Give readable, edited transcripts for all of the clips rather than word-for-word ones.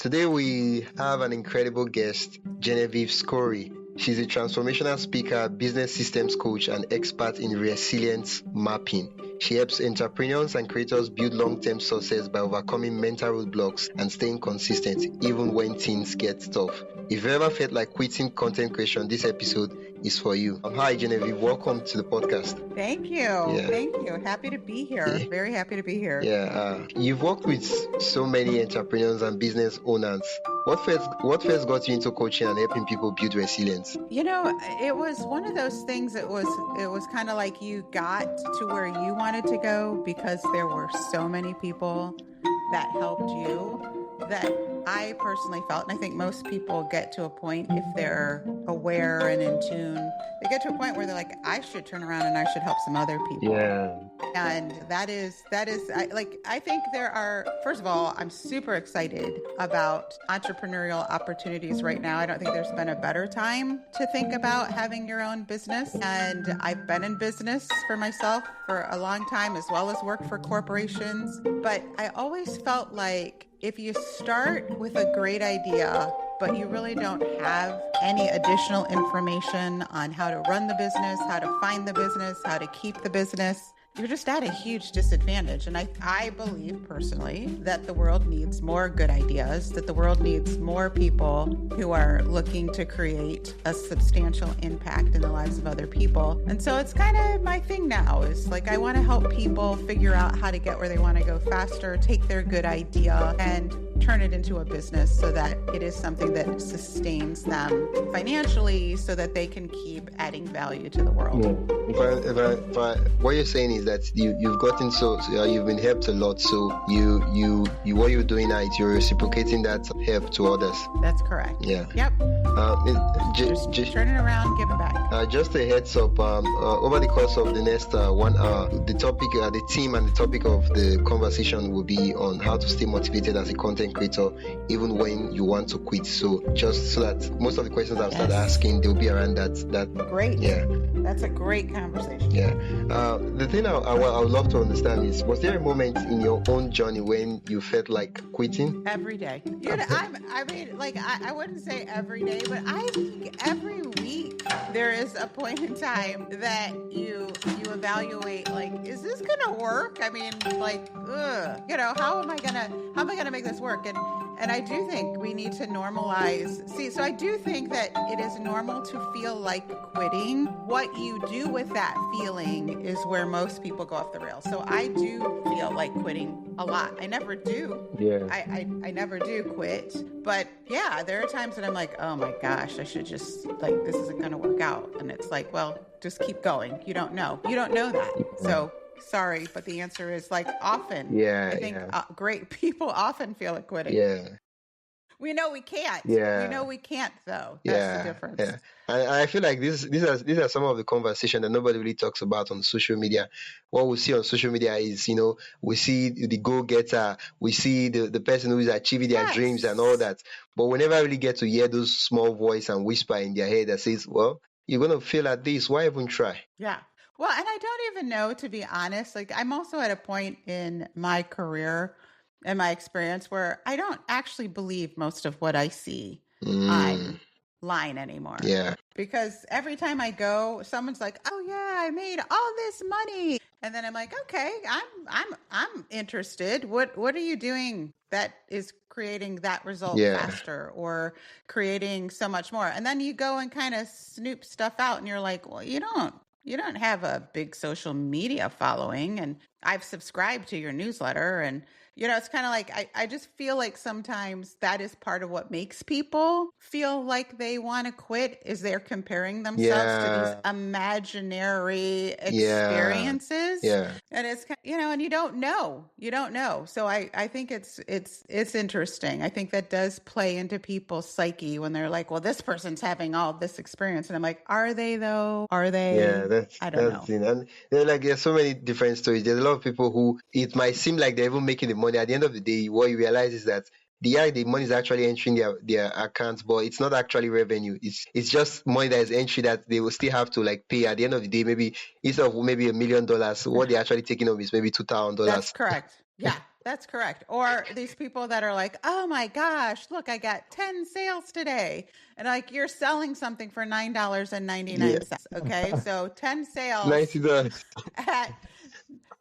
Today we have an incredible guest, Genevieve Skory. She's a transformational speaker, business systems coach, and expert in resilience mapping. She helps entrepreneurs and creators build long-term success by overcoming mental roadblocks and staying consistent even when things get tough. If you ever felt like quitting content creation, this episode is for you. Hi, Genevieve. Welcome to the podcast. Thank you. Thank you. Happy to be here. Yeah. Very happy to be here. You've worked with so many entrepreneurs and business owners. What first got you into coaching and helping people build resilience? It was one of those things. It was kind of like you got to where you wanted to go because there were so many people that helped you that I personally felt, and I think most people get to a point, if they're aware and in tune, they get to a point where they're like, I should turn around and I should help some other people. Yeah. And I think there are, first of all, I'm super excited about entrepreneurial opportunities right now. I don't think there's been a better time to think about having your own business. And I've been in business for myself for a long time, as well as worked for corporations. But I always felt like if you start with a great idea, but you really don't have any additional information on how to run the business, how to find the business, how to keep the business, you're just at a huge disadvantage. And I believe personally that the world needs more good ideas, that the world needs more people who are looking to create a substantial impact in the lives of other people. And so it's kind of my thing now is like, I want to help people figure out how to get where they want to go faster, take their good idea and turn it into a business so that it is something that sustains them financially so that they can keep adding value to the world. What you're saying is that you've gotten you've been helped a lot, so you what you're doing now is you're reciprocating that help to others. That's correct. Yeah. Yep. Just turning around, giving back. Just a heads up. Over the course of the next 1 hour, the topic, the theme, and the topic of the conversation will be on how to stay motivated as a content creator, even when you want to quit. So just so that most of the questions I've started asking, they'll be around that. Great. Yeah. That's a great conversation. Yeah. The thing I would love to understand is, was there a moment in your own journey when you felt like quitting? Every day. I wouldn't say every day, but I think every week there is a point in time that you evaluate, like, is this gonna work? I mean, like, how am I gonna make this work? And I do think we need to normalize. So I do think that it is normal to feel like quitting. What you do with that feeling is where most people go off the rails. So I do feel like quitting a lot. I never do. Yeah. I never do quit. But yeah, there are times that I'm like, oh my gosh, I should just, like, this isn't going to work out. And it's like, well, just keep going. You don't know. You don't know that. So sorry, but the answer is like often. Yeah. I think great people often feel like quitting. Yeah. We know we can't. Yeah. We know we can't, though. That's the difference. Yeah. And I feel like these are some of the conversations that nobody really talks about on social media. What we see on social media is, we see the go-getter, we see the person who is achieving their dreams and all that. But we never really get to hear those small voice and whisper in their head that says, well, you're going to fail at this. Why even try? Yeah. Well, and I don't even know, to be honest. Like, I'm also at a point in my career and my experience where I don't actually believe most of what I see online anymore. Yeah. Because every time I go, someone's like, "Oh yeah, I made all this money," and then I'm like, "Okay, I'm interested. What are you doing that is creating that result faster or creating so much more?" And then you go and kind of snoop stuff out, and you're like, "Well, you don't have a big social media following, and I've subscribed to your newsletter." And it's kind of like, I just feel like sometimes that is part of what makes people feel like they want to quit, is they're comparing themselves to these imaginary experiences. Yeah. And it's, and you don't know. So I think it's interesting. I think that does play into people's psyche when they're like, well, this person's having all this experience. And I'm like, are they though? Are they? Yeah, I don't know. And there's so many different stories. There's a lot of people who it might seem like they're even making the money. At the end of the day, what you realize is that the money is actually entering their accounts, but it's not actually revenue. It's just money that is entry that they will still have to like pay at the end of the day. Maybe instead of maybe $1 million, what they're actually taking home is maybe $2,000. That's correct. Yeah. That's correct. Or these people that are like, oh my gosh, look, I got 10 sales today. And like you're selling something for Yeah. $9.99. Okay. So 10 sales $90. at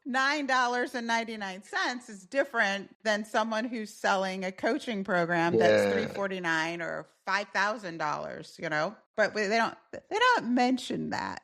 $9.99 is different than someone who's selling a coaching program that's Yeah. $349 or $5,000, you know, but they don't mention that.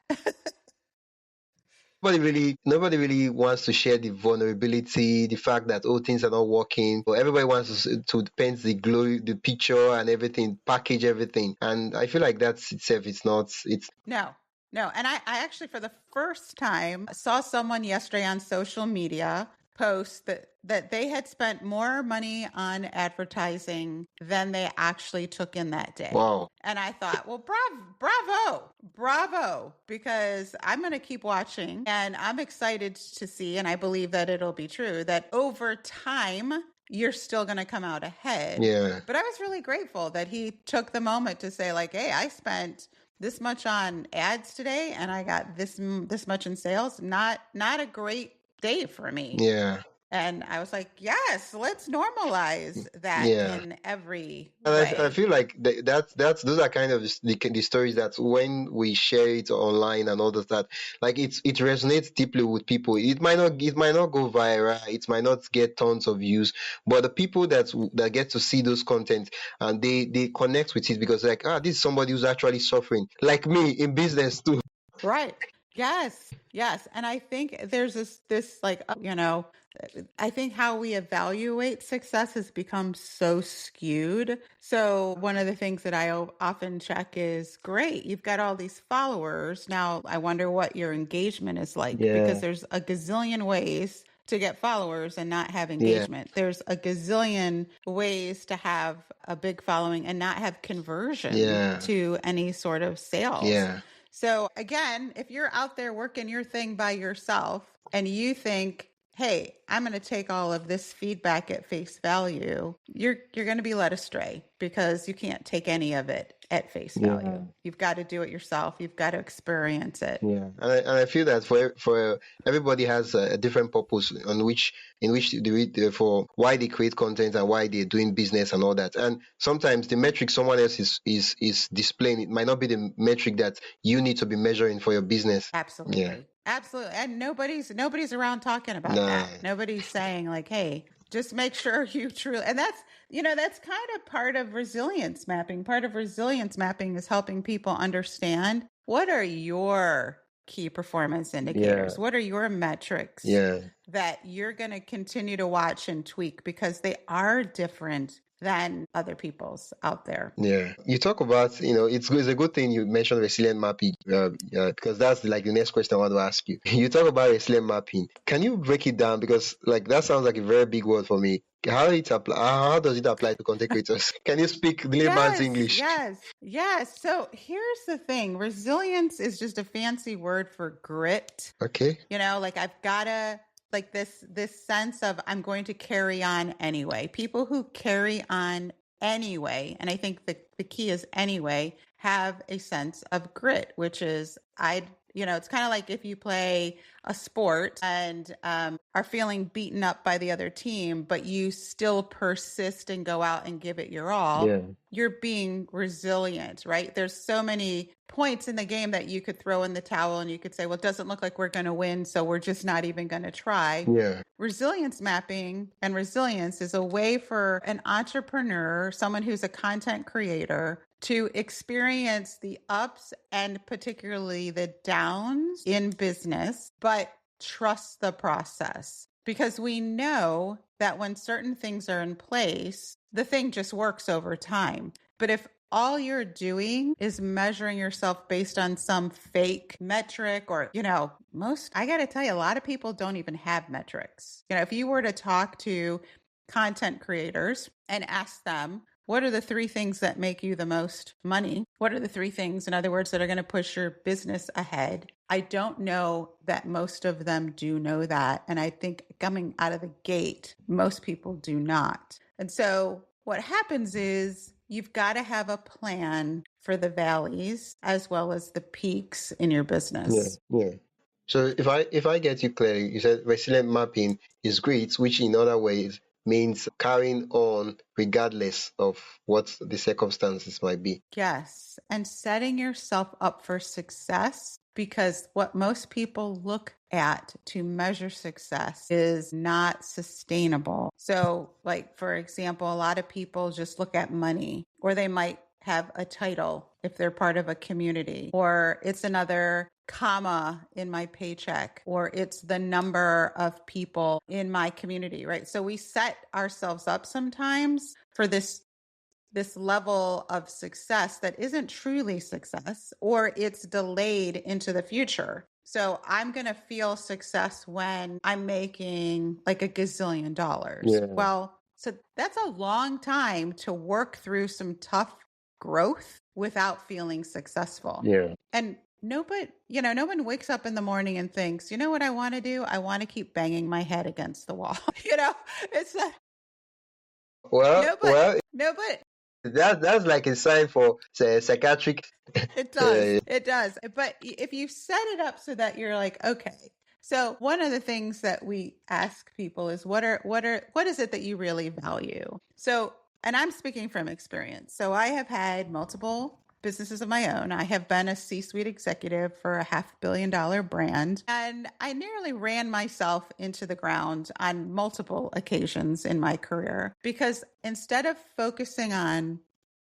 Nobody really wants to share the vulnerability, the fact that things are not working. But everybody wants to paint the glory, the picture and everything, package everything. And I feel like that's itself. It's not. It's No. And I actually, for the first time, saw someone yesterday on social media post that they had spent more money on advertising than they actually took in that day. wow. And I thought, well, bravo, because I'm going to keep watching and I'm excited to see, and I believe that it'll be true, that over time, you're still going to come out ahead. Yeah. But I was really grateful that he took the moment to say like, hey, I spent this much on ads today and I got this much in sales. Not a great day for me. Yeah. And I was like, yes, let's normalize that Yeah. in every And way. I feel like that's those are kind of the stories that when we share it online and all that, like it resonates deeply with people. It might not go viral, it might not get tons of views, but the people that get to see those content and they connect with it because like this is somebody who's actually suffering, like me in business too. Right. Yes. And I think there's this like, I think how we evaluate success has become so skewed. So one of the things that I often check is, great, you've got all these followers. Now I wonder what your engagement is like, because there's a gazillion ways to get followers and not have engagement. There's a gazillion ways to have a big following and not have conversion to any sort of sales. Yeah. So again, if you're out there working your thing by yourself and you think, hey, I'm going to take all of this feedback at face value, you're going to be led astray because you can't take any of it at face value. You've got to do it yourself. You've got to experience it. Yeah, and I feel that for everybody has a different purpose in which for why they create content and why they're doing business and all that. And sometimes the metric someone else is displaying, it might not be the metric that you need to be measuring for your business. Absolutely. Yeah. Absolutely. And nobody's around talking about that. Nobody's saying like, hey, just make sure you truly, and that's kind of part of resilience mapping. Part of resilience mapping is helping people understand, what are your key performance indicators? Yeah. What are your metrics that you're going to continue to watch and tweak, because they are different than other people's out there. Yeah. You talk about, it's a good thing you mentioned resilient mapping, because that's like the next question I want to ask you. You talk about resilient mapping. Can you break it down? Because like that sounds like a very big word for me. How does it apply to content creators? Can you speak the layman's English? Yes. So here's the thing. Resilience is just a fancy word for grit. Okay. Like I've got to, like this sense of I'm going to carry on anyway. People who carry on anyway, and I think the key is anyway, have a sense of grit, which is it's kind of like if you play a sport and are feeling beaten up by the other team, but you still persist and go out and give it your all. Yeah. You're being resilient, right? There's so many points in the game that you could throw in the towel and you could say, well, it doesn't look like we're going to win, so we're just not even going to try. Yeah. Resilience mapping and resilience is a way for an entrepreneur, someone who's a content creator, to experience the ups and particularly the downs in business, but trust the process. Because we know that when certain things are in place, the thing just works over time. But if all you're doing is measuring yourself based on some fake metric or, I got to tell you, a lot of people don't even have metrics. If you were to talk to content creators and ask them, what are the 3 things that make you the most money? What are the 3 things, in other words, that are going to push your business ahead? I don't know that most of them do know that. And I think coming out of the gate, most people do not. And so what happens is you've got to have a plan for the valleys as well as the peaks in your business. Yeah. So if I get you clearly, you said resilient mapping is great, which in other ways means carrying on regardless of what the circumstances might be. Yes. And setting yourself up for success, because what most people look at to measure success is not sustainable. So, like, for example, a lot of people just look at money, or they might have a title if they're part of a community, or it's another comma in my paycheck, or it's the number of people in my community, right? So we set ourselves up sometimes for this level of success that isn't truly success, or it's delayed into the future. So I'm going to feel success when I'm making like a gazillion dollars. Yeah. Well, so that's a long time to work through some tough growth without feeling successful. Yeah. And no one wakes up in the morning and thinks, you know what I want to do? I want to keep banging my head against the wall. It's not, Well, no, but well, no, but that's like a sign for say, psychiatric. it does. Uh, It does. But if you set it up so that you're like, okay. So one of the things that we ask people is what is it that you really value? So, and I'm speaking from experience. So I have had multiple businesses of my own. I have been a C-suite executive for a $500 million brand, and I nearly ran myself into the ground on multiple occasions in my career because instead of focusing on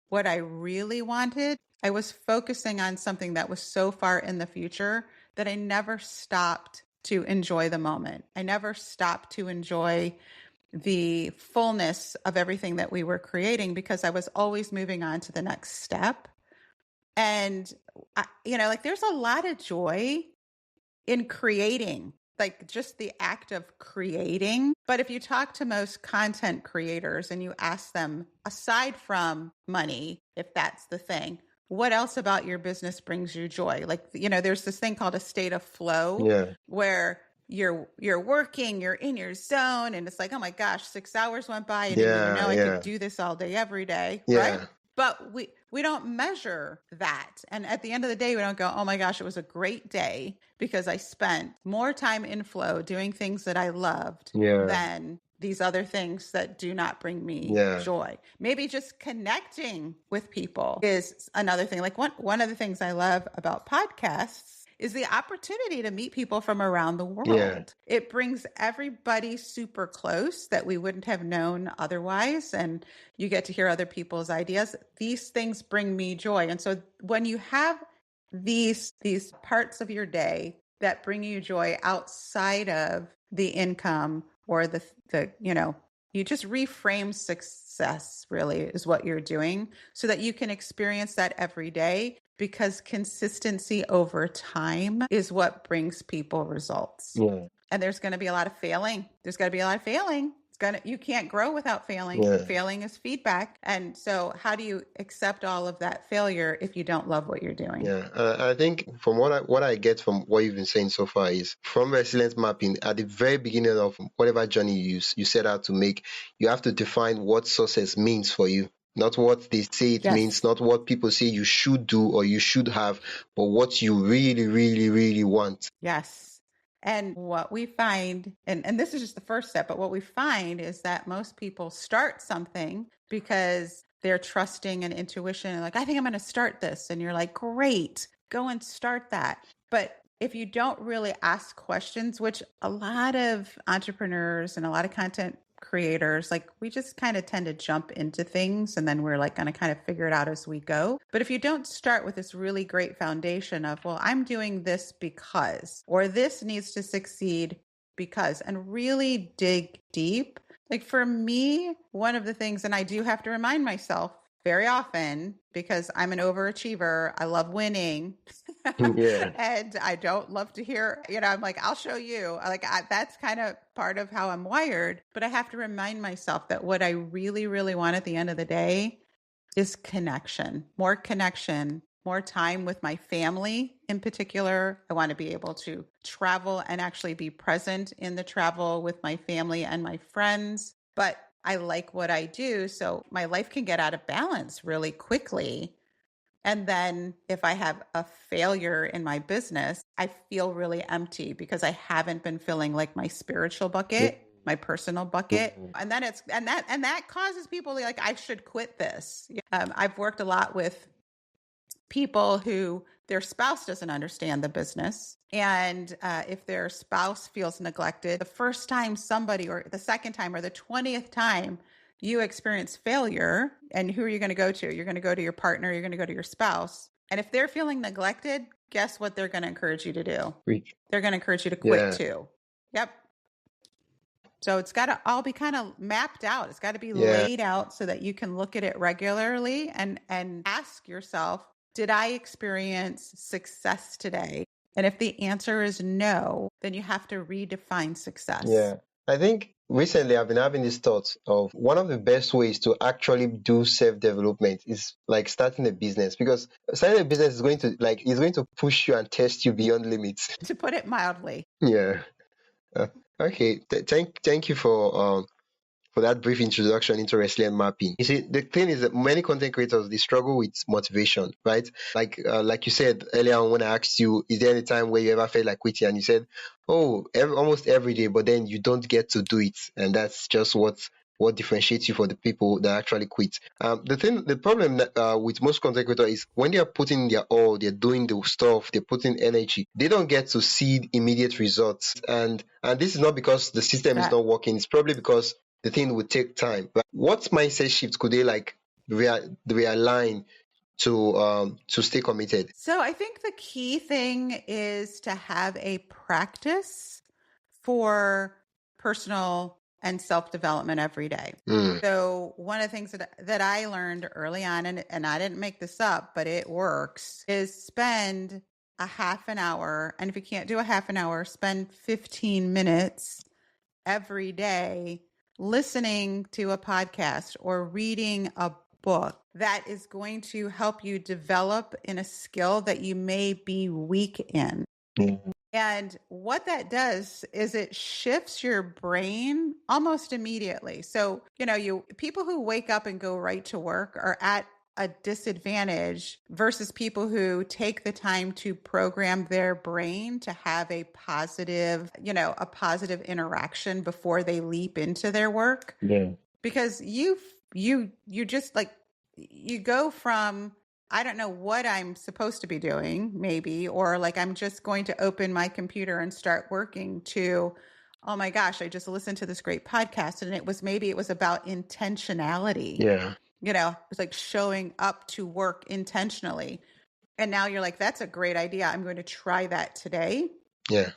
what I really wanted, I was focusing on something that was so far in the future that I never stopped to enjoy the moment. I never stopped to enjoy the fullness of everything that we were creating because I was always moving on to the next step. And, like there's a lot of joy in creating, like just the act of creating. But if you talk to most content creators and you ask them, aside from money, if that's the thing, what else about your business brings you joy? Like, there's this thing called a state of flow yeah. where you're working, you're in your zone, and it's like, oh my gosh, 6 hours went by. I didn't even Yeah. know I Yeah. could do this all day, every day, right? Yeah. But we don't measure that. And at the end of the day, we don't go, oh my gosh, it was a great day because I spent more time in flow doing things that I loved Yeah. than these other things that do not bring me Yeah. joy. Maybe just connecting with people is another thing. Like one of the things I love about podcasts is the opportunity to meet people from around the world. Yeah. It brings everybody super close that we wouldn't have known otherwise. And you get to hear other people's ideas. These things bring me joy. And so when you have these parts of your day that bring you joy outside of the income or the you just reframe success, really is what you're doing, so that you can experience that every day, because consistency over time is what brings people results. Yeah. And there's going to be a lot of failing. There's going to be a lot of failing. You can't grow without failing. Yeah. Failing is feedback. And so how do you accept all of that failure if you don't love what you're doing? Yeah, I think from what I get from what you've been saying so far is from resilience mapping at the very beginning of whatever journey you set out to make, you have to define what success means for you. Not what they say it Yes. means, not what people say you should do or you should have, but what you really, really, really want. Yes. And what we find, and this is just the first step, but what we find is that most people start something because they're trusting and intuition and like, I think I'm going to start this. And you're like, great, go and start that. But if you don't really ask questions, which a lot of entrepreneurs and a lot of content creators, like we just kind of tend to jump into things and then we're like going to kind of figure it out as we go. But if you don't start with this really great foundation of, well, I'm doing this because, or this needs to succeed because, and really dig deep. Like for me, one of the things, and I do have to remind myself very often because I'm an overachiever, I love winning. Yeah. And I don't love to hear, I'm like, I'll show you. That's kind of part of how I'm wired. But I have to remind myself that what I really, really want at the end of the day is connection, more time with my family in particular. I want to be able to travel and actually be present in the travel with my family and my friends. But I like what I do, so my life can get out of balance really quickly And then if I have a failure in my business, I feel really empty because I haven't been filling like my spiritual bucket, my personal bucket. And then that causes people to like, I should quit this. I've worked a lot with people who their spouse doesn't understand the business. And if their spouse feels neglected, the first time somebody, or the second time, or the 20th time you experience failure, and who are you going to go to? You're going to go to your partner, you're going to go to your spouse. And if they're feeling neglected, guess what they're going to encourage you to do? They're going to encourage you to quit too. Yep. So it's got to all be kind of mapped out. It's got to be laid out so that you can look at it regularly and ask yourself, did I experience success today? And if the answer is no, then you have to redefine success. Yeah. I think recently I've been having this thought of one of the best ways to actually do self-development is like starting a business, because starting a business is going to push you and test you beyond limits. To put it mildly. Yeah. Okay. Thank you for that brief introduction into resilient mapping. You see, the thing is that many content creators, they struggle with motivation, right? Like you said earlier on when I asked you, is there any time where you ever felt like quitting? And you said, oh, almost every day, but then you don't get to do it. And that's just what differentiates you for the people that actually quit. The problem with most content creators is when they are putting their all, they're doing the stuff, they're putting energy, they don't get to see immediate results. And this is not because the system is not working. It's probably because the thing would take time. But what mindset shifts could they like realign to stay committed? So I think the key thing is to have a practice for personal and self-development every day. So one of the things that I learned early on, and I didn't make this up, but it works, is spend a half an hour. And if you can't do a half an hour, spend 15 minutes every day listening to a podcast or reading a book that is going to help you develop in a skill that you may be weak in. And what that does is it shifts your brain almost immediately. So, people who wake up and go right to work are at a disadvantage versus people who take the time to program their brain to have a positive interaction before they leap into their work. Yeah. Because you just like, you go from, I don't know what I'm supposed to be doing, maybe, or like, I'm just going to open my computer and start working, to, oh my gosh, I just listened to this great podcast, and it was about intentionality. Yeah. It's like showing up to work intentionally. And now you're like, that's a great idea. I'm going to try that today. Yeah.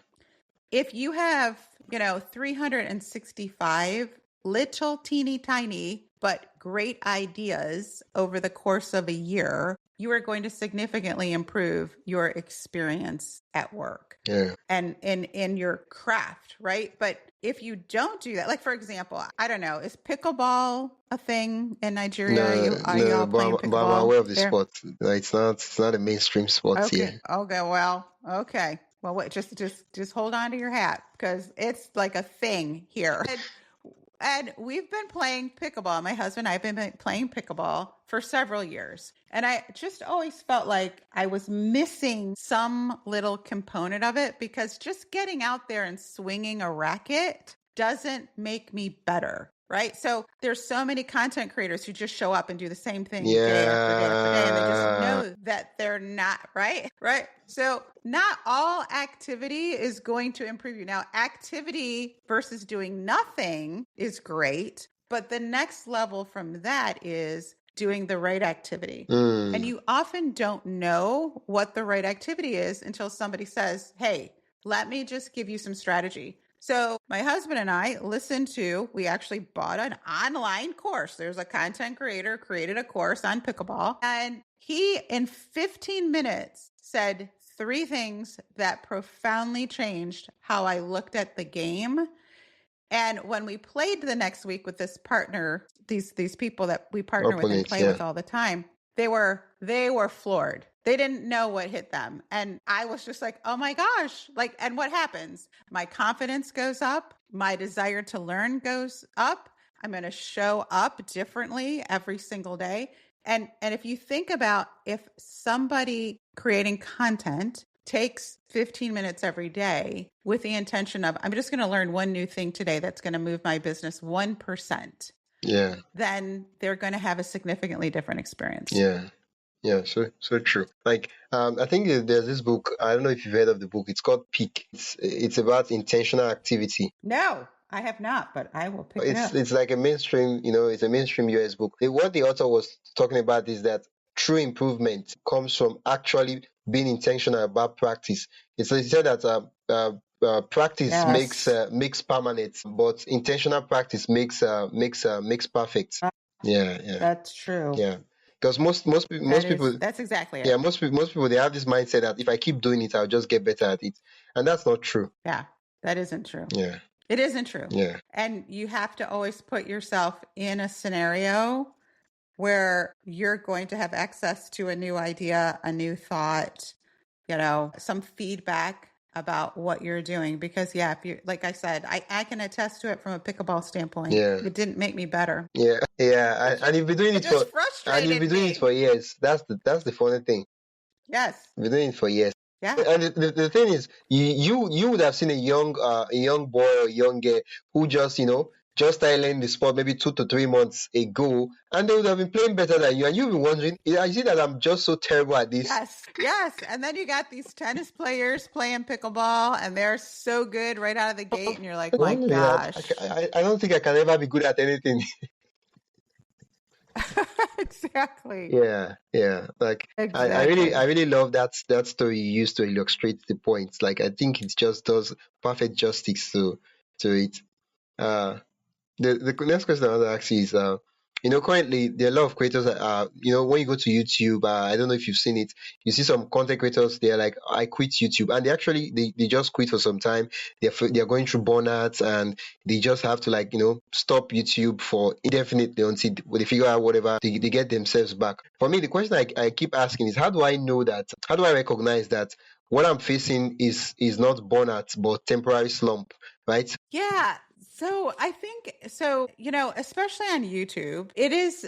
If you have, 365 little teeny tiny, but great ideas over the course of a year, you are going to significantly improve your experience at work and in your craft, right? But if you don't do that, like, for example, I don't know, is pickleball a thing in Nigeria? Are you all playing pickleball? But I'm aware of the sport. It's not a mainstream sport here. Okay. Well, okay. Well, wait, just hold on to your hat, because it's like a thing here. And we've been playing pickleball. My husband and I have been playing pickleball for several years. And I just always felt like I was missing some little component of it, because just getting out there and swinging a racket doesn't make me better, right? So there's so many content creators who just show up and do the same thing day after day after day. And they just know that they're not, right? So not all activity is going to improve you. Now, activity versus doing nothing is great, but the next level from that is doing the right activity. And you often don't know what the right activity is until somebody says, hey, let me just give you some strategy. So my husband and I we actually bought an online course. There's a content creator created a course on pickleball, and he, in 15 minutes, said 3 things that profoundly changed how I looked at the game. And when we played the next week with this partner, these people that we partner with and play with all the time, they were floored. They didn't know what hit them. And I was just like, oh my gosh, like, and what happens? My confidence goes up. My desire to learn goes up. I'm going to show up differently every single day. And if you think about if somebody creating content takes 15 minutes every day with the intention of, I'm just going to learn one new thing today that's going to move my business 1%, Yeah. then they're going to have a significantly different experience. Yeah. Yeah, so true. Like, I think there's this book. I don't know if you've heard of the book. It's called Peak. It's about intentional activity. No, I have not, but I will pick it It's up. it's like a mainstream, it's a mainstream US book. What the author was talking about is that true improvement comes from actually being intentional about practice. He said that practice makes Yes. makes permanent, but intentional practice makes perfect. Yeah, yeah, That's true. yeah. Because most people, That's exactly yeah, it. most people they have this mindset that if I keep doing it, I'll just get better at it, and that's not true. Yeah, that isn't true. Yeah, It isn't true. yeah, And you have to always put yourself in a scenario where you're going to have access to a new idea, a new thought, some feedback about what you're doing. Because if you, like I said, I can attest to it from a pickleball standpoint. yeah. It didn't make me better. Yeah, yeah, and you've been doing It it for just and you've been frustrated doing it me. for years. That's the funny thing. Yes. You've been doing it for years. Yeah. And the thing is, you would have seen a young boy or young girl who just started learning the sport maybe 2 to 3 months ago, and they would have been playing better than you, and you've been wondering, I see that I'm just so terrible at this. Yes. Yes. And then you got these tennis players playing pickleball and they're so good right out of the gate. And you're like, my Wondering that gosh. I don't think I can ever be good at anything. Exactly. Yeah, yeah. Like I really Exactly. I really love that story you used to illustrate the point. Like I think it just does perfect justice to it. Uh the next question I want to ask you is, currently there are a lot of creators that when you go to YouTube, I don't know if you've seen it, you see some content creators, they're like, I quit YouTube, and they just quit for some time. They're going through burnout, and they just have to, like, stop YouTube for indefinitely until they figure out whatever they get themselves back. For me, the question I keep asking is, how do I know that? How do I recognize that what I'm facing is not burnout but temporary slump, right? Yeah. So I think especially on YouTube,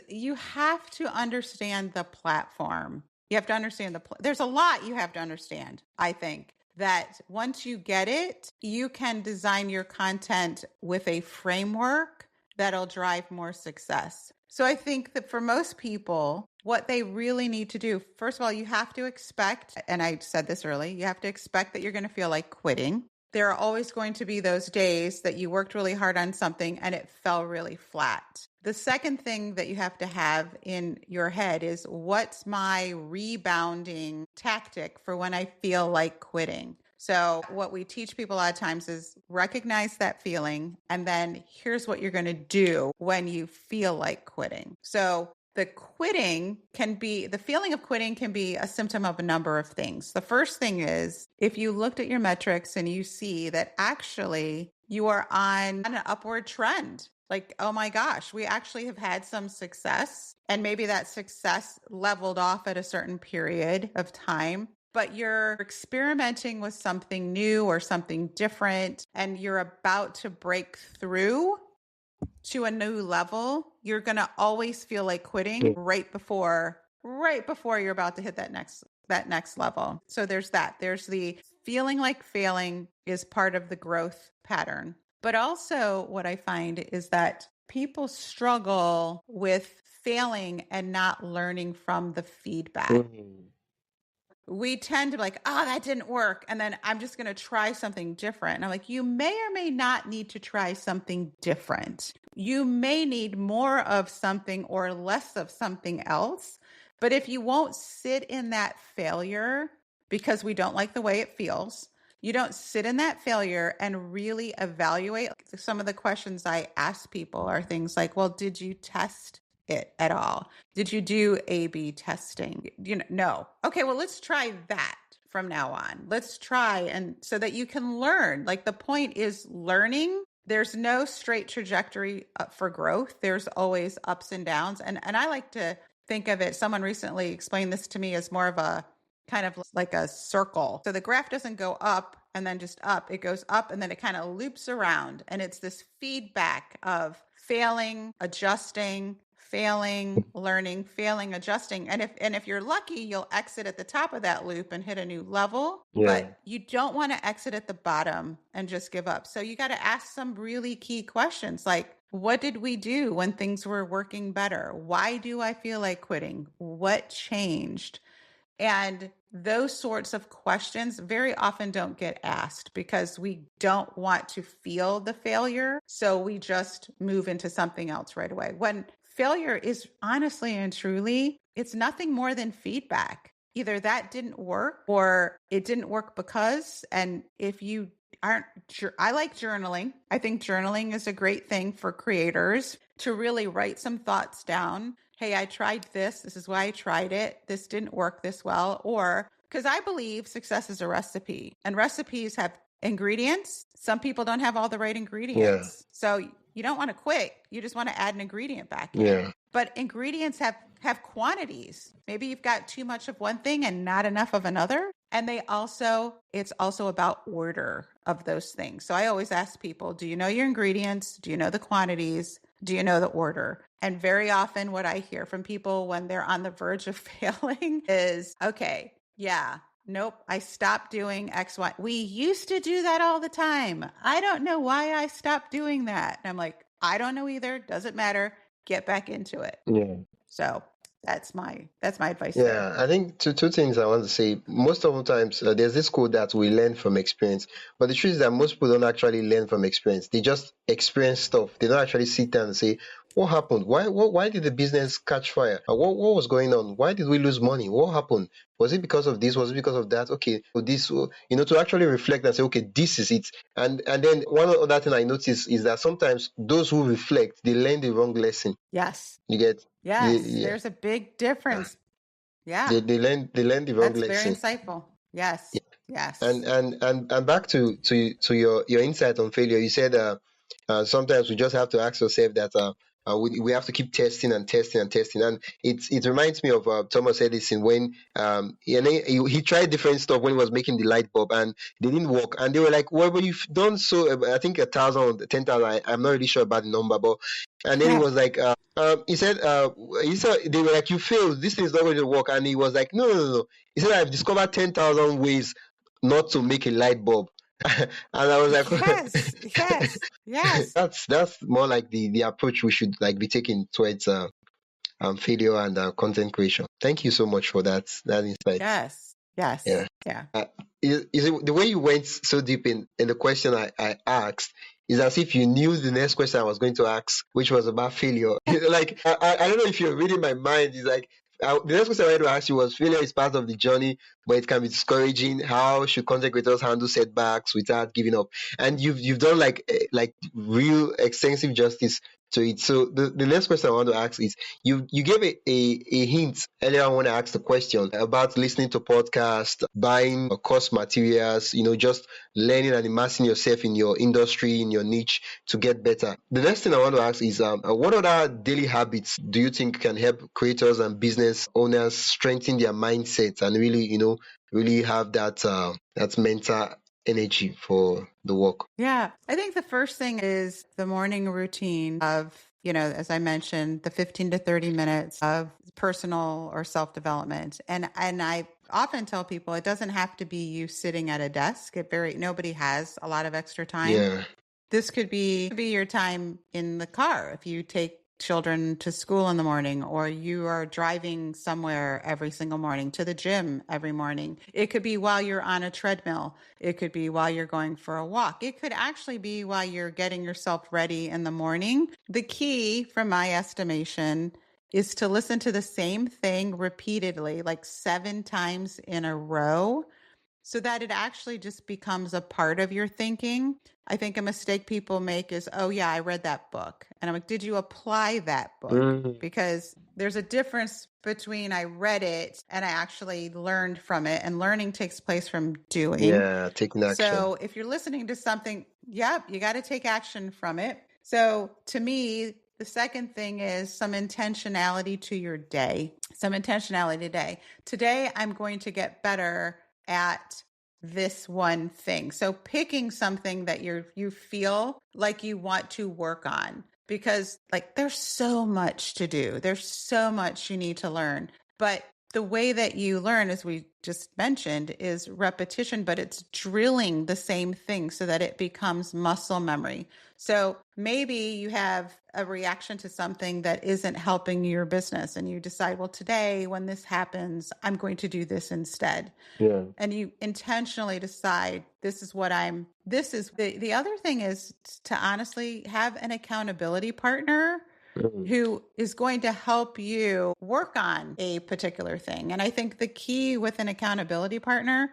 you have to understand the platform. You have to understand there's a lot you have to understand. I think that once you get it, you can design your content with a framework that'll drive more success. So I think that for most people, what they really need to do, first of all, you have to expect, and I said this early, you have to expect that you're going to feel like quitting. There are always going to be those days that you worked really hard on something and it fell really flat. The second thing that you have to have in your head is, what's my rebounding tactic for when I feel like quitting? So what we teach people a lot of times is recognize that feeling, and then here's what you're going to do when you feel like quitting. So the feeling of quitting can be a symptom of a number of things. The first thing is, if you looked at your metrics and you see that actually you are on an upward trend, like, oh my gosh, we actually have had some success, and maybe that success leveled off at a certain period of time, but you're experimenting with something new or something different, and you're about to break through to a new level, you're going to always feel like quitting right before you're about to hit that next level. So there's that. There's the feeling like failing is part of the growth pattern. But also what I find is that people struggle with failing and not learning from the feedback. We tend to be like, oh, that didn't work, and then I'm just going to try something different. And I'm like, you may or may not need to try something different. You may need more of something or less of something else. But if you won't sit in that failure because we don't like the way it feels, you don't sit in that failure and really evaluate. Some of the questions I ask people are things like, well, did you test it at all? Did you do A/B testing? No. Okay, well, let's try that from now on. Let's try, and so that you can learn. Like, the point is learning. There's no straight trajectory for growth. There's always ups and downs. And I like to think of it, someone recently explained this to me as more of a kind of like a circle. So the graph doesn't go up and then just up. It goes up and then it kind of loops around. And it's this feedback of failing, adjusting, failing, learning, failing, adjusting. And if you're lucky, you'll exit at the top of that loop and hit a new level. Yeah. But you don't want to exit at the bottom and just give up. So you got to ask some really key questions like, what did we do when things were working better? Why do I feel like quitting? What changed? And those sorts of questions very often don't get asked because we don't want to feel the failure. So we just move into something else right away. When failure is honestly and truly, it's nothing more than feedback. Either that didn't work or it didn't work because, and if you aren't, I like journaling. I think journaling is a great thing for creators to really write some thoughts down. Hey, I tried this. This is why I tried it. This didn't work this well. Or because I believe success is a recipe and recipes have ingredients. Some people don't have all the right ingredients. So you don't want to quit. You just want to add an ingredient back in. But ingredients have quantities. Maybe you've got too much of one thing and not enough of another. And it's also about order of those things. So I always ask people, do you know your ingredients? Do you know the quantities? Do you know the order? And very often what I hear from people when they're on the verge of failing is, okay, yeah, nope, I stopped doing X, Y. We used to do that all the time. I don't know why I stopped doing that. And I'm like, I don't know either. Doesn't matter. Get back into it. Yeah. So that's my advice. Yeah, there. I think two things I want to say. Most of the times, there's this quote that we learn from experience, but the truth is that most people don't actually learn from experience. They just experience stuff. They don't actually sit down and say, "What happened? Why did the business catch fire? What was going on? Why did we lose money? What happened? Was it because of this? Was it because of that? Okay, so this, to actually reflect and say, okay, this is it." And then one other thing I notice is that sometimes those who reflect, they learn the wrong lesson. Yes. You get? Yes. There's a big difference. Yeah. They learn the wrong That's lesson. very insightful. Yes. Yes. And back to your insight on failure, you said sometimes we just have to ask ourselves that we have to keep testing and testing and testing. And it reminds me of Thomas Edison when he tried different stuff when he was making the light bulb and they didn't work. And they were like, well, but you've done so, I think 1,000 or 10,000, I'm not really sure about the number, but and then he was like, he said they were like, you failed, this thing is not going to work. And he was like, no. He said, I've discovered 10,000 ways not to make a light bulb. And I was like, yes. That's more like the approach we should be taking towards failure and content creation. Thank you so much for that insight. Yes. Yeah. Is it, the way you went so deep in the question I asked is as if you knew the next question I was going to ask, which was about failure. Like I don't know if you're reading my mind. It's like the next question I wanted to ask you was, failure is part of the journey, but it can be discouraging. How should content creators handle setbacks without giving up? And you've done like real extensive justice to it. So the next question I want to ask is, you gave a hint earlier on when I asked the question about listening to podcasts, buying course materials, just learning and immersing yourself in your industry, in your niche to get better. The next thing I want to ask is, what other daily habits do you think can help creators and business owners strengthen their mindsets and really have that mental energy for the work? Yeah, I think the first thing is the morning routine of, as I mentioned, the 15 to 30 minutes of personal or self-development. And I often tell people it doesn't have to be you sitting at a desk. Nobody has a lot of extra time. Yeah. This could be your time in the car if you take children to school in the morning, or you are driving somewhere every single morning, to the gym every morning. It could be while you're on a treadmill. It could be while you're going for a walk. It could actually be while you're getting yourself ready in the morning. The key, from my estimation, is to listen to the same thing repeatedly, like 7 times in a row, so that it actually just becomes a part of your thinking. I think a mistake people make is, oh yeah, I read that book. And I'm like, did you apply that book? Because there's a difference between I read it and I actually learned from it. And learning takes place from doing. Yeah, taking action. So if you're listening to something, you got to take action from it. So to me, the second thing is some intentionality to your day. Today, I'm going to get better at this one thing. So picking something that you feel like you want to work on. because like there's so much to do. There's so much you need to learn. But the way that you learn, as we just mentioned, is repetition, but it's drilling the same thing so that it becomes muscle memory. So maybe you have a reaction to something that isn't helping your business, and you decide, well, today when this happens, I'm going to do this instead. Yeah. And you intentionally decide, this is the other thing is to honestly have an accountability partner who is going to help you work on a particular thing. And I think the key with an accountability partner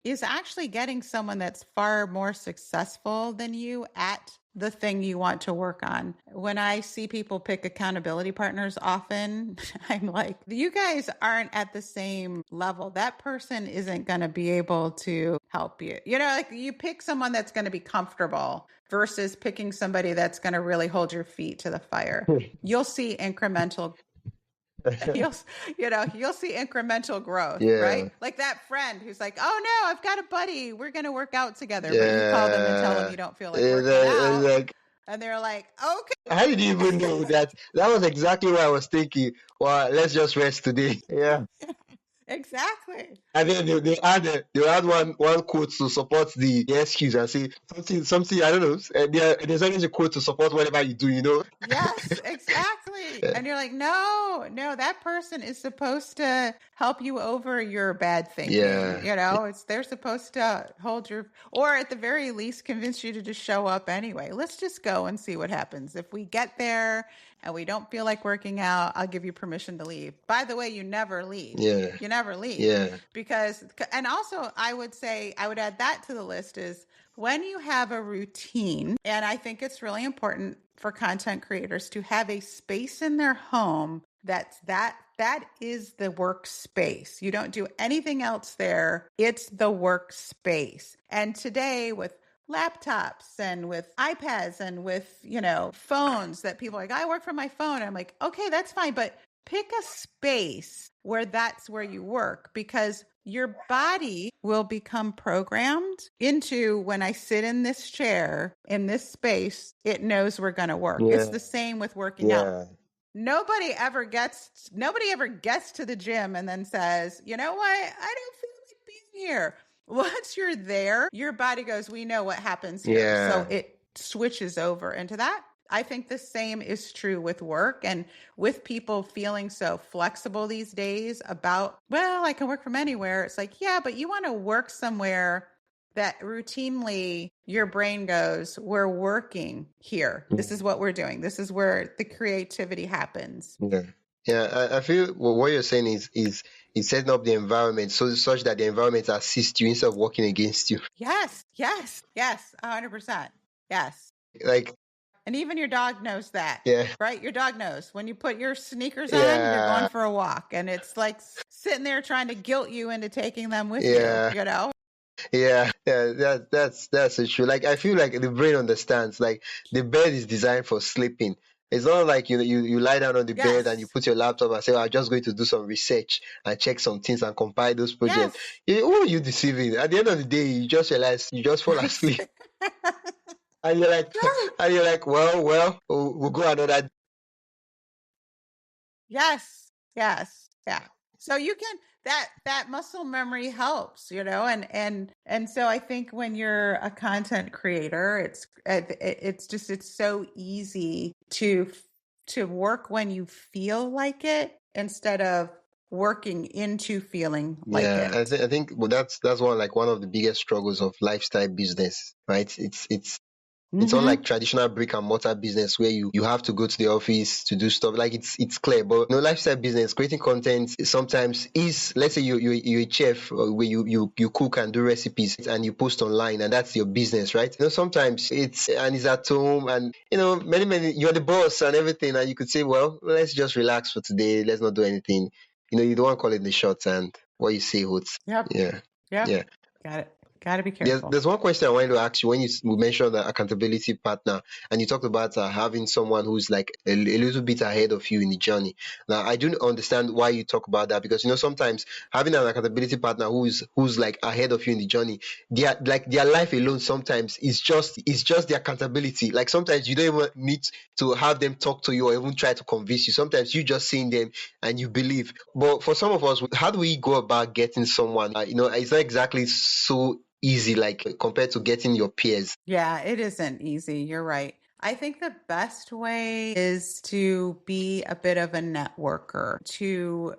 is actually getting someone that's far more successful than you at the thing you want to work on. When I see people pick accountability partners often, I'm like, you guys aren't at the same level. That person isn't going to be able to help you. You know, like you pick someone that's going to be comfortable versus picking somebody that's going to really hold your feet to the fire. You'll see incremental you'll see incremental growth, Yeah. right? Like that friend who's like, oh no, I've got a buddy, we're gonna work out together. But you call them and tell them you don't feel like working out, Like, and they're like, okay. how did you even know that? That was exactly what I was thinking. Well, let's just rest today. Yeah. Exactly. And then they add one quote to support the excuse and say something I don't know. There's always a quote to support whatever you do, you know. Yes, exactly. And you're like, no, that person is supposed to help you over your bad thinking. Yeah. You know, they're supposed to hold your, or at the very least, convince you to just show up anyway. Let's just go and see what happens. If we get there and we don't feel like working out, I'll give you permission to leave. By the way, you never leave. Yeah. You never leave. Yeah. Because, and also I would add that to the list is when you have a routine, and I think it's really important for content creators to have a space in their home that is the workspace. You don't do anything else there. It's the workspace. And today with laptops and with iPads and with, phones that people are like, I work from my phone. I'm like, okay, that's fine. But pick a space where that's where you work, because your body will become programmed into, when I sit in this chair, in this space, it knows we're going to work. Yeah. It's the same with working out. Nobody ever gets to the gym and then says, you know what? I don't feel like being here. Once you're there, your body goes, we know what happens here. Yeah. So it switches over into that. I think the same is true with work and with people feeling so flexible these days about, well, I can work from anywhere. It's like, yeah, but you want to work somewhere that routinely your brain goes, we're working here. This is what we're doing. This is where the creativity happens. Yeah. Yeah, I feel what you're saying is setting up the environment such that the environment assists you instead of working against you. Yes, 100%. Yes. Like, and even your dog knows that. Yeah. Right? Your dog knows when you put your sneakers on, you're going for a walk, and it's like sitting there trying to guilt you into taking them with you, you know? Yeah, that's the true. Like, I feel like the brain understands. Like, the bed is designed for sleeping. It's not like you lie down on the bed and you put your laptop and say, I'm just going to do some research and check some things and compile those projects. Who are you deceiving? At the end of the day, you just realize you just fall asleep. And you're like, well, we'll go another. Yes. Yeah. So you can, that muscle memory helps, and so I think when you're a content creator, it's so easy to work when you feel like it instead of working into feeling like it. I think that's one of the biggest struggles of lifestyle business, right? It's unlike traditional brick and mortar business where you have to go to the office to do stuff. Like, it's clear, but lifestyle business, creating content sometimes is, let's say you're a chef where you cook and do recipes and you post online, and that's your business, right? Sometimes it's at home, and many you're the boss and everything, and you could say, well, let's just relax for today, let's not do anything. You don't want to call it the shots, and what you say holds. Yep. Yeah. Got Got to be There's, careful. there's one question I wanted to ask you when you mentioned the accountability partner, and you talked about having someone who's like a little bit ahead of you in the journey. Now, I do understand why you talk about that, because sometimes having an accountability partner who's like ahead of you in the journey, their life alone sometimes is just the accountability. Like sometimes you don't even need to have them talk to you or even try to convince you. Sometimes you just seeing them and you believe. But for some of us, how do we go about getting someone? It's not exactly so easy, like compared to getting your peers. Yeah, it isn't easy. You're right. I think the best way is to be a bit of a networker, to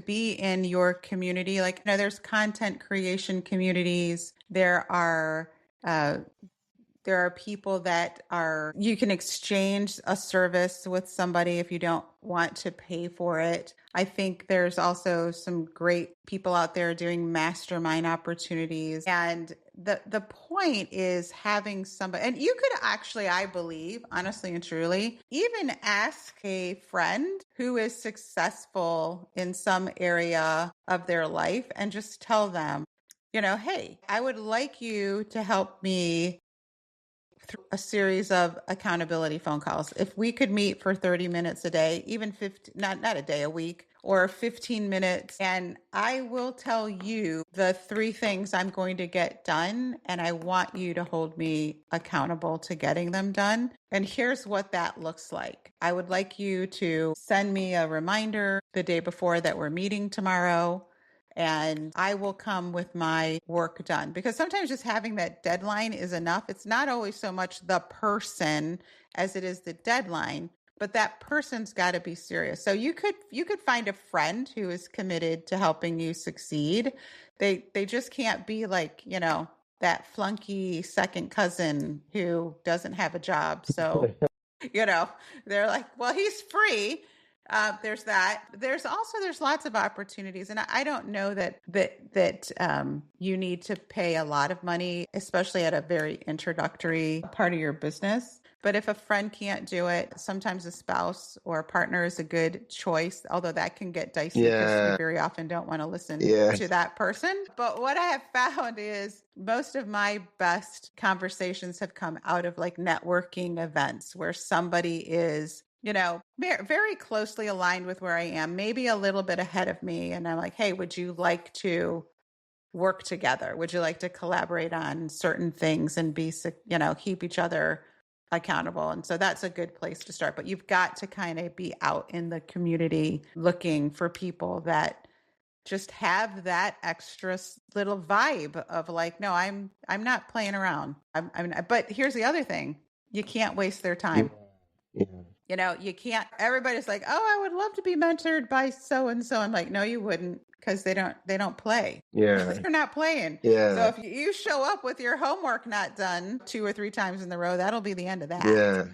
be in your community. Like, there's content creation communities. Uh, there are people that you can exchange a service with somebody if you don't want to pay for it. I think there's also some great people out there doing mastermind opportunities. And the point is having somebody, and you could actually, I believe, honestly and truly, even ask a friend who is successful in some area of their life and just tell them, hey, I would like you to help me through a series of accountability phone calls. If we could meet for 30 minutes a day, even 15, not a day, a week, or 15 minutes, and I will tell you the 3 things I'm going to get done, and I want you to hold me accountable to getting them done. And here's what that looks like. I would like you to send me a reminder the day before that we're meeting tomorrow, and I will come with my work done. Because sometimes just having that deadline is enough. It's not always so much the person as it is the deadline, but that person's got to be serious. So you could find a friend who is committed to helping you succeed. They just can't be like, that flunky second cousin who doesn't have a job. So they're like, well, he's free. There's that. There's lots of opportunities, and I don't know that you need to pay a lot of money, especially at a very introductory part of your business. But if a friend can't do it, sometimes a spouse or a partner is a good choice, although that can get dicey because you Yeah, very often don't want to listen yeah, to that person. But what I have found is most of my best conversations have come out of like networking events where somebody is very, very closely aligned with where I am, maybe a little bit ahead of me. And I'm like, hey, would you like to work together? Would you like to collaborate on certain things and keep each other accountable? And so that's a good place to start. But you've got to kind of be out in the community looking for people that just have that extra little vibe of like, no, I'm not playing around. But here's the other thing. You can't waste their yeah, time. yeah, You can't, everybody's like, oh, I would love to be mentored by so and so. I'm like, no, you wouldn't, because they don't play. yeah, They're not playing. So yeah, if you show up with your homework not done 2 or 3 times in the row, that'll be the end of that. yeah.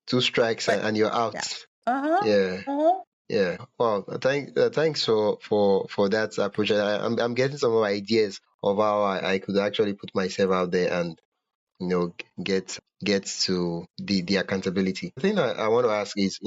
2 strikes But and you're out. yeah. Uh-huh. Yeah. Uh-huh. Yeah. Well, thanks for that approach. I'm getting some more ideas of how I could actually put myself out there and get to the accountability. The thing I want to ask is,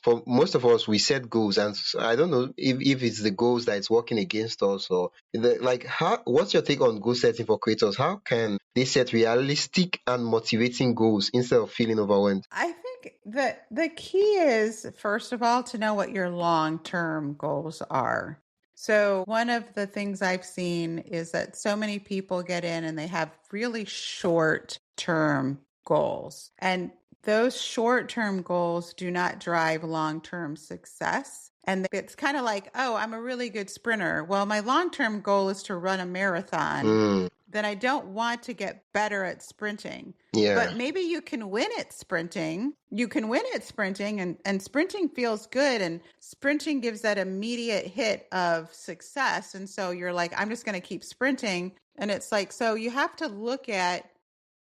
for most of us, we set goals, and I don't know if it's the goals that is working against us, or like how. What's your take on goal setting for creators? How can they set realistic and motivating goals instead of feeling overwhelmed? I think that the key is, first of all, to know what your long-term goals are. So one of the things I've seen is that so many people get in and they have really short-term goals. And those short-term goals do not drive long-term success. And it's kind of like, oh, I'm a really good sprinter. Well, my long-term goal is to run a marathon. Mm, Then I don't want to get better at sprinting. yeah. But maybe you can win at sprinting. You can win at sprinting, and sprinting feels good. And sprinting gives that immediate hit of success. And so you're like, I'm just going to keep sprinting. And it's like, so you have to look at,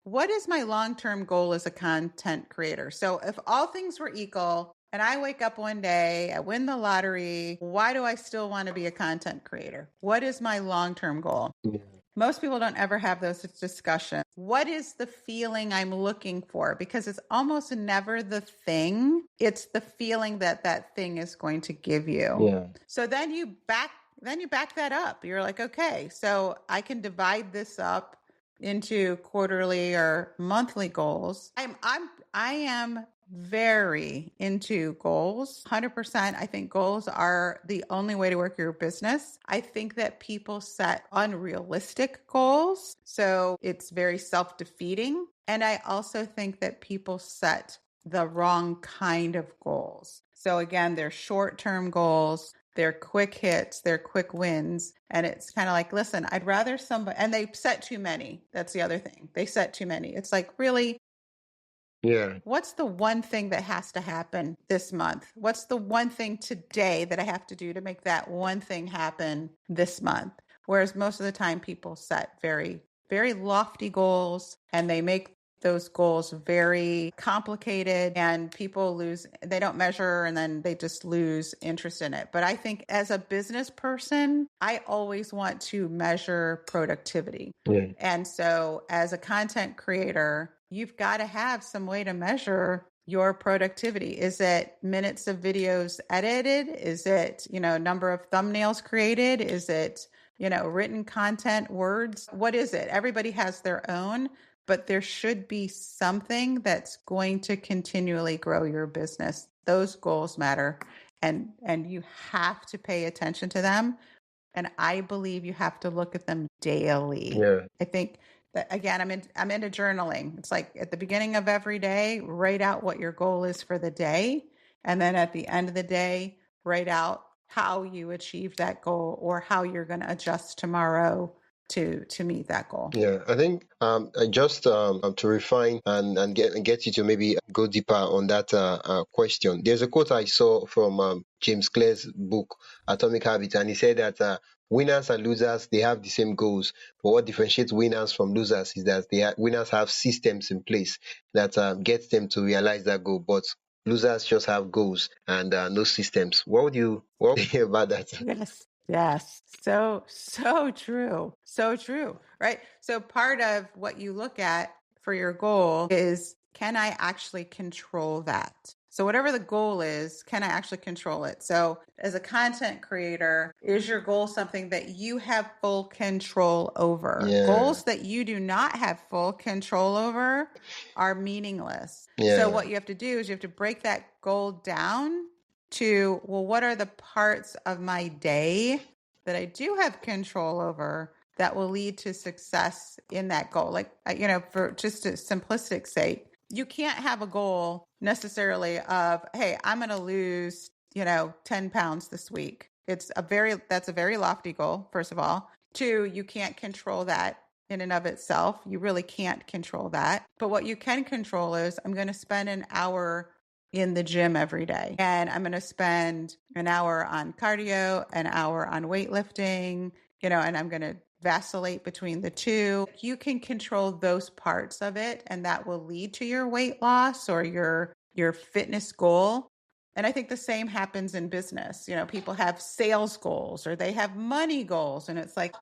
what is my long-term goal as a content creator? So if all things were equal and I wake up one day, I win the lottery, why do I still want to be a content creator? What is my long-term goal? Yeah. Most people don't ever have those discussions. What is the feeling I'm looking for? Because it's almost never the thing. It's the feeling that thing is going to give you. Yeah. So then you then you back that up. You're like, okay, so I can divide this up into quarterly or monthly goals. I am very into goals. 100%. I think goals are the only way to work your business. I think that people set unrealistic goals, so it's very self-defeating. And I also think that people set the wrong kind of goals. So again, they're short-term goals, they're quick hits, they're quick wins. And it's kind of like, listen, I'd rather somebody, and they set too many. That's the other thing. They set too many. It's like, really, Yeah. what's the one thing that has to happen this month? What's the one thing today that I have to do to make that one thing happen this month? Whereas most of the time people set very, very lofty goals and they make those goals very complicated and people they don't measure and then they just lose interest in it. But I think as a business person, I always want to measure productivity. Yeah. And so as a content creator, you've got to have some way to measure your productivity. Is it minutes of videos edited? Is it, number of thumbnails created? Is it, written content, words? What is it? Everybody has their own, but there should be something that's going to continually grow your business. Those goals matter, and you have to pay attention to them. And I believe you have to look at them daily. Yeah. I think that, again, I'm into journaling. It's like at the beginning of every day, write out what your goal is for the day. And then at the end of the day, write out how you achieve that goal or how you're going to adjust tomorrow to meet that goal. Yeah, I think just to refine and get you to maybe go deeper on that question. There's a quote I saw from James Clear's book Atomic Habits, and he said that winners and losers, they have the same goals, but what differentiates winners from losers is that winners have systems in place that gets them to realize that goal, but losers just have goals and no systems. What would you say about that? Yes. Yes. So true. So true. Right. So part of what you look at for your goal is, can I actually control that? So whatever the goal is, can I actually control it? So as a content creator, is your goal something that you have full control over? Yeah. Goals that you do not have full control over are meaningless. Yeah. So what you have to do is you have to break that goal down to, well, what are the parts of my day that I do have control over that will lead to success in that goal? Like, for just a simplistic sake, you can't have a goal necessarily of, hey, I'm going to lose, 10 pounds this week. That's a very lofty goal, first of all. 2, you can't control that in and of itself. You really can't control that. But what you can control is, I'm going to spend an hour in the gym every day. And I'm going to spend an hour on cardio, an hour on weightlifting, and I'm going to vacillate between the two. You can control those parts of it, and that will lead to your weight loss or your fitness goal. And I think the same happens in business. People have sales goals or they have money goals. And it's like,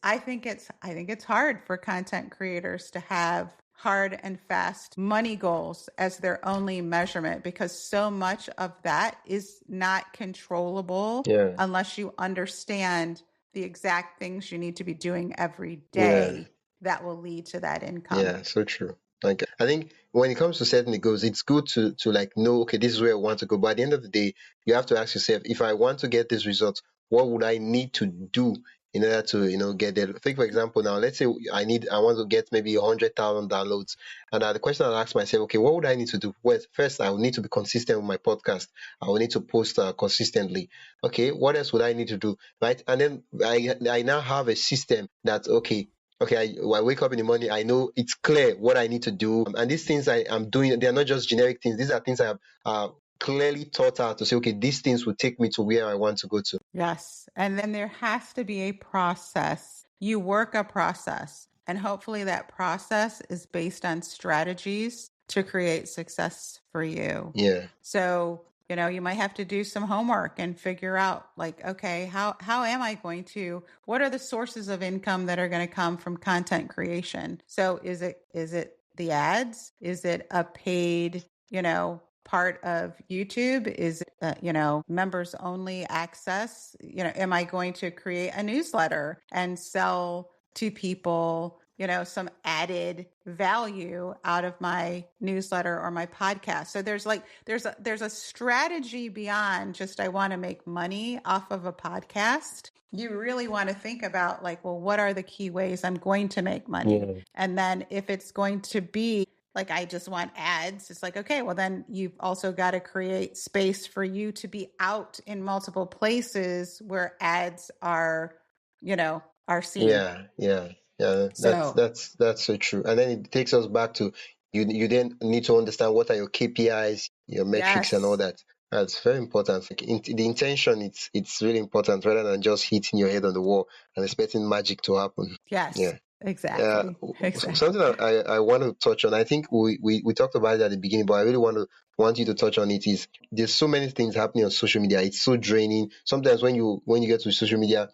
I think it's hard for content creators to have hard and fast money goals as their only measurement, because so much of that is not controllable unless you understand the exact things you need to be doing every day that will lead to that income. Yeah, so true. Like, I think when it comes to setting the goals, it's good to know, okay, this is where I want to go. But at the end of the day, you have to ask yourself, if I want to get this result, what would I need to do in order to get there? Think, for example, now let's say I want to get maybe 100,000 downloads, and the question I'll ask myself, okay, what would I need to do? Well, first I will need to be consistent with my podcast. I will need to post consistently. Okay, what else would I need to do, right? And then I now have a system that okay, I wake up in the morning, I know it's clear what I need to do. And these things I am doing, they're not just generic things. These are things I have clearly thought out to say, okay, these things will take me to where I want to go to. Yes. And then there has to be a process. You work a process, and hopefully that process is based on strategies to create success for you. Yeah. So you might have to do some homework and figure out, like, okay, how am I going to, what are the sources of income that are going to come from content creation? So is it the ads? Is it a paid, part of YouTube? Is it, members only access? Am I going to create a newsletter and sell to people, some added value out of my newsletter or my podcast? So there's a strategy beyond just, I want to make money off of a podcast. You really want to think about what are the key ways I'm going to make money? Yeah. And then if it's going to be I just want ads, it's okay, well, then you've also got to create space for you to be out in multiple places where ads are seen. Yeah. So That's so true. And then it takes us back to you then need to understand what are your KPIs, your metrics and all yes, that. That's very important. The intention, it's really important rather than just hitting your head on the wall and expecting magic to happen. yes, Yeah. exactly. Something that I want to touch on, I think we talked about it at the beginning, but I really want you to touch on it, is there's so many things happening on social media. It's so draining. Sometimes when you get to social media,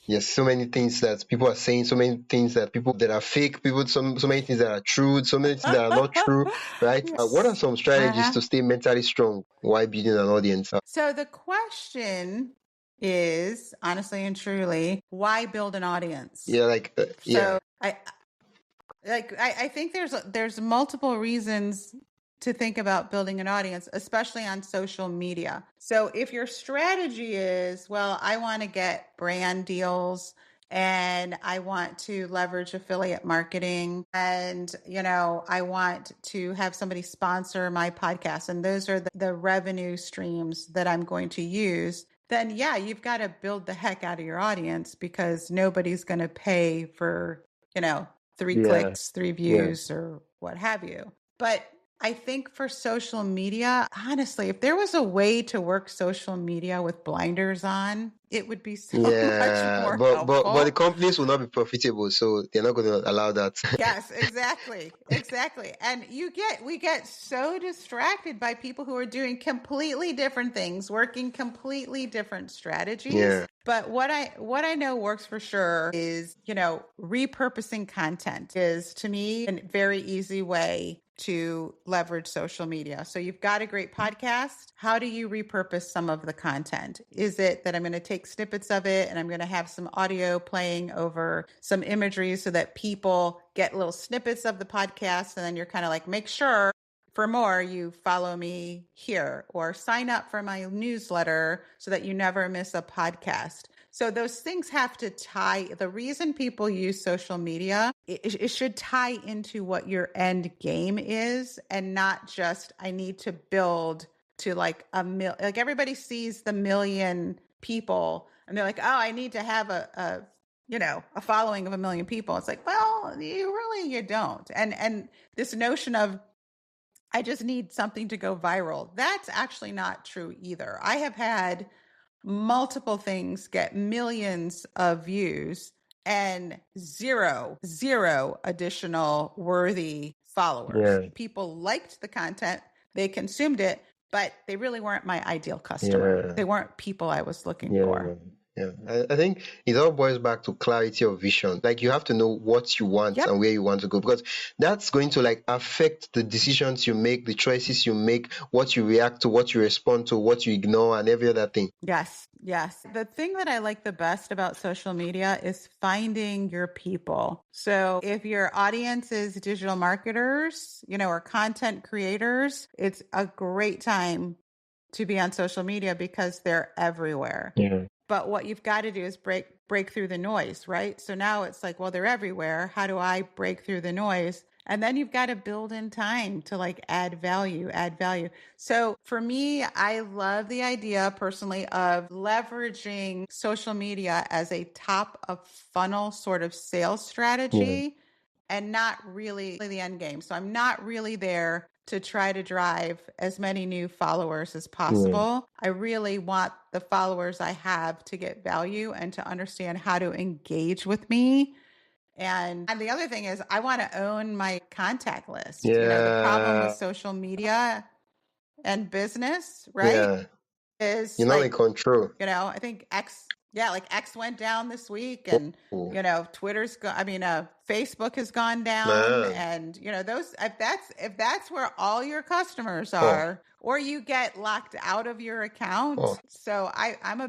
there's so many things that people are saying, so many things that people that are fake, so many things that are true, so many things that are not true, right? What are some strategies to stay mentally strong while building an audience? So the question is, honestly and truly, why build an audience? Yeah, So I think there's multiple reasons to think about building an audience, especially on social media. So if your strategy is, well, I want to get brand deals and I want to leverage affiliate marketing and, I want to have somebody sponsor my podcast, and those are the revenue streams that I'm going to use, then yeah, you've got to build the heck out of your audience, because nobody's going to pay for, 3 clicks, 3 views, or what have you. But I think for social media, honestly, if there was a way to work social media with blinders on, it would be so much more helpful. But the companies will not be profitable, so they're not going to allow that. Yes, exactly. And we get so distracted by people who are doing completely different things, working completely different strategies. Yeah. But what I know works for sure is, repurposing content is, to me, a very easy way to leverage social media. So you've got a great podcast. How do you repurpose some of the content? Is it that I'm going to take snippets of it and I'm going to have some audio playing over some imagery so that people get little snippets of the podcast, and then you're kind of make sure for more you follow me here, or sign up for my newsletter so that you never miss a podcast? So those things have to tie. The reason people use social media, it should tie into what your end game is, and not just, I need to build to everybody sees the million people and they're oh, I need to have a following of 1 million people. It's well, you don't. And this notion of, I just need something to go viral, that's actually not true either. I have had multiple things get millions of views and zero additional worthy followers. Yeah. People liked the content, they consumed it, but they really weren't my ideal customer. Yeah. They weren't people I was looking for. Yeah, I think it all boils back to clarity of vision. You have to know what you want and where you want to go, because that's going to affect the decisions you make, the choices you make, what you react to, what you respond to, what you ignore, and every other thing. Yes. The thing that I like the best about social media is finding your people. So if your audience is digital marketers, or content creators, it's a great time to be on social media because they're everywhere. Yeah. But what you've got to do is break through the noise, right? So now it's well, they're everywhere. How do I break through the noise? And then you've got to build in time to add value. So for me, I love the idea personally of leveraging social media as a top of funnel sort of sales strategy, and not really the end game. So I'm not really there to try to drive as many new followers as possible. I really want the followers I have to get value and to understand how to engage with me. And the other thing is, I want to own my contact list. The problem with social media and business, right, is you're not in control. I think Yeah, like X went down this week, and Oh, Facebook has gone down, man. and those if that's where all your customers Oh, are, or you get locked out of your oh, account. So I'm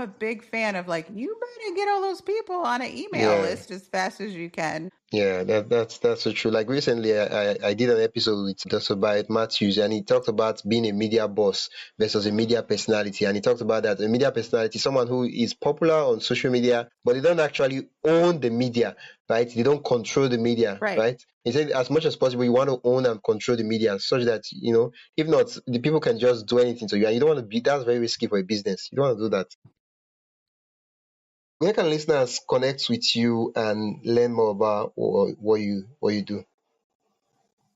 a big fan of, like, you better get all those people on an email yeah. list as fast as you can. Yeah, that's so true. Like recently, I did an episode with Dr. Byte Matthews, and he talked about being a media boss versus a media personality. And he talked about that a media personality, someone who is popular on social media, but they don't actually own the media, right? They don't control the media, Right. right? He said as much as possible, you want to own and control the media, such that if not, the people can just do anything to you, and you don't want to be. That's very risky for a business. You don't want to do that. Where can listeners connect with you and learn more about what you do?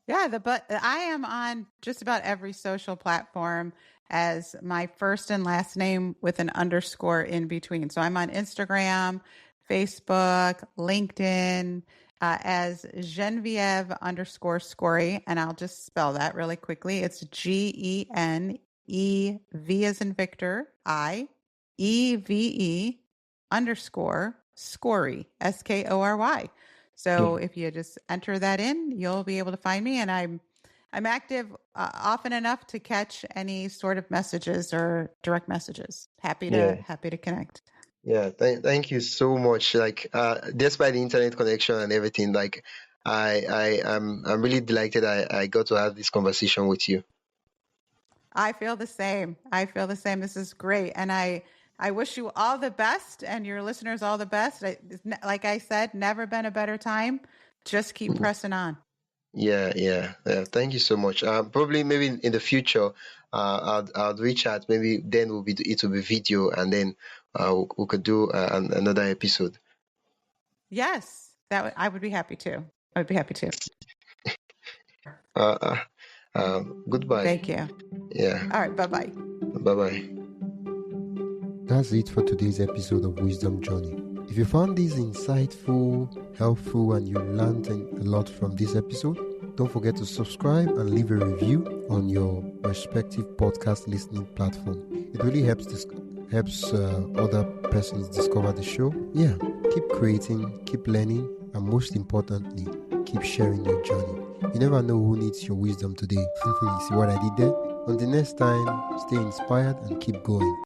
Yeah, but I am on just about every social platform as my first and last name with an underscore in between. So I'm on Instagram, Facebook, LinkedIn, as Genevieve underscore Skory, and I'll just spell that really quickly. It's GENEV as in Victor, IEVE underscore Skory, SKORY. So if you just enter that in, you'll be able to find me, and I'm active often enough to catch any sort of messages or direct messages. Happy Yeah. to connect. Yeah, thank you so much. Like, despite the internet connection and everything, like, I'm really delighted I got to have this conversation with you. I feel the same. This is great, and I wish you all the best, and your listeners all the best. Like I said, never been a better time. Just keep Mhm. pressing on. Yeah. Thank you so much. Probably maybe in the future, I'll reach out. Maybe then it will be video, and then we could do another episode. Yes, I would be happy to. I would be happy to. Uh, uh, Goodbye. Thank you. Yeah. All right. Bye bye. Bye bye. That's it for today's episode of Wisdom Journey. If you found this insightful, helpful, and you learned a lot from this episode, don't forget to subscribe and leave a review on your respective podcast listening platform. It really helps other persons discover the show. Yeah, keep creating, keep learning, and most importantly, keep sharing your journey. You never know who needs your wisdom today. You see what I did there? Until next time, stay inspired and keep going.